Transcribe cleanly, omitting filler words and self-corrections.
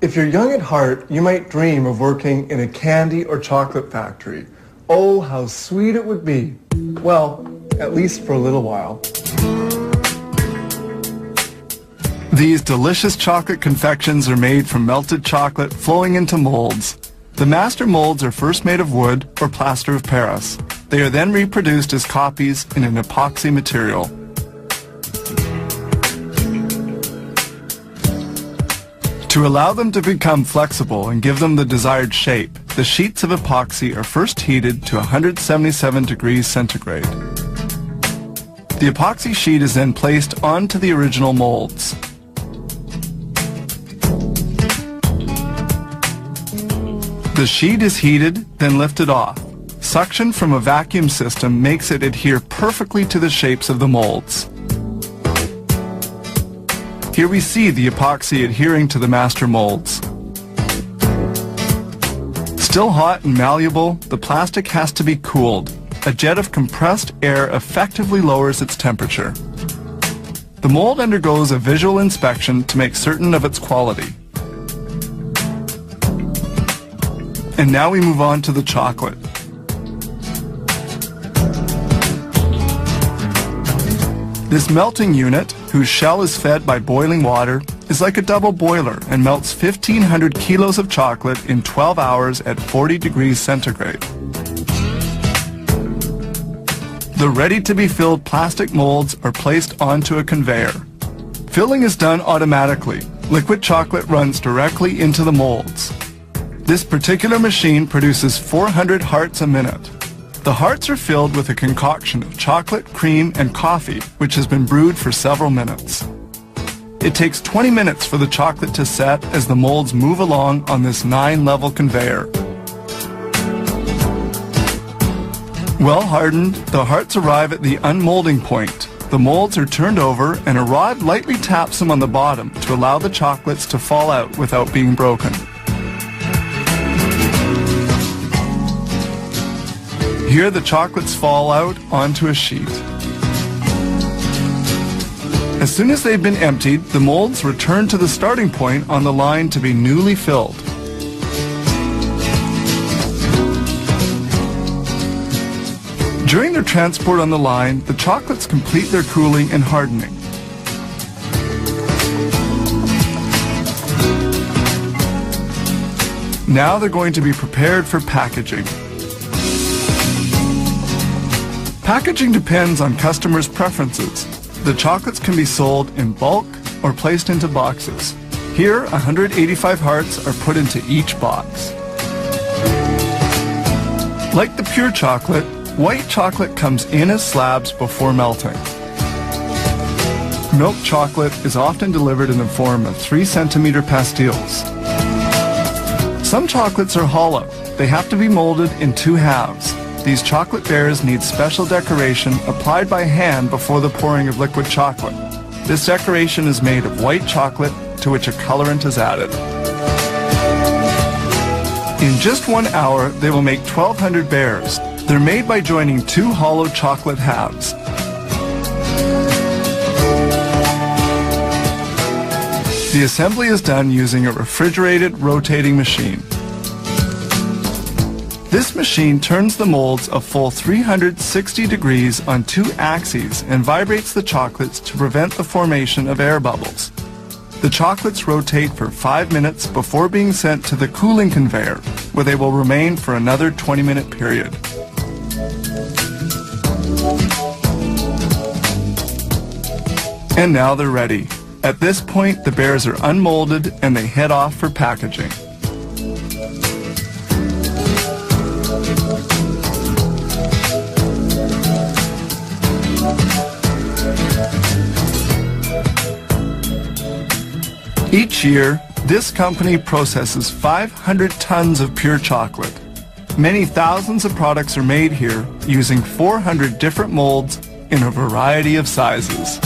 If you're young at heart, you might dream of working in a candy or chocolate factory. Oh, how sweet it would be. Well, at least for a little while. These delicious chocolate confections are made from melted chocolate flowing into molds. The master molds are first made of wood or plaster of Paris. They are then reproduced as copies in an epoxy material. To allow them to become flexible and give them the desired shape, the sheets of epoxy are first heated to 177 degrees centigrade. The epoxy sheet is then placed onto the original molds. The sheet is heated, then lifted off. Suction from a vacuum system makes it adhere perfectly to the shapes of the molds. Here we see the epoxy adhering to the master molds. Still hot and malleable, the plastic has to be cooled. A jet of compressed air effectively lowers its temperature. The mold undergoes a visual inspection to make certain of its quality. And now we move on to the chocolate. This melting unit, whose shell is fed by boiling water, is like a double boiler and melts 1,500 kilos of chocolate in 12 hours at 40 degrees centigrade. The ready-to-be-filled plastic molds are placed onto a conveyor. Filling is done automatically. Liquid chocolate runs directly into the molds. This particular machine produces 400 hearts a minute. The hearts are filled with a concoction of chocolate, cream, and coffee, which has been brewed for several minutes. It takes 20 minutes for the chocolate to set as the molds move along on this 9-level conveyor. Well hardened, the hearts arrive at the unmolding point. The molds are turned over and a rod lightly taps them on the bottom to allow the chocolates to fall out without being broken. Here the chocolates fall out onto a sheet. As soon as they've been emptied, the molds return to the starting point on the line to be newly filled. During their transport on the line, the chocolates complete their cooling and hardening. Now they're going to be prepared for packaging. Packaging depends on customers' preferences. The chocolates can be sold in bulk or placed into boxes. Here, 185 hearts are put into each box. Like the pure chocolate, white chocolate comes in as slabs before melting. Milk chocolate is often delivered in the form of 3-centimeter pastilles. Some chocolates are hollow. They have to be molded in 2 halves. These chocolate bears need special decoration applied by hand before the pouring of liquid chocolate. This decoration is made of white chocolate to which a colorant is added. In just 1 hour, they will make 1,200 bears. They're made by joining 2 hollow chocolate halves. The assembly is done using a refrigerated rotating machine. This machine turns the molds a full 360 degrees on 2 axes and vibrates the chocolates to prevent the formation of air bubbles. The chocolates rotate for 5 minutes before being sent to the cooling conveyor, where they will remain for another 20-minute period. And now they're ready. At this point, the bears are unmolded and they head off for packaging. Each year, this company processes 500 tons of pure chocolate. Many thousands of products are made here using 400 different molds in a variety of sizes.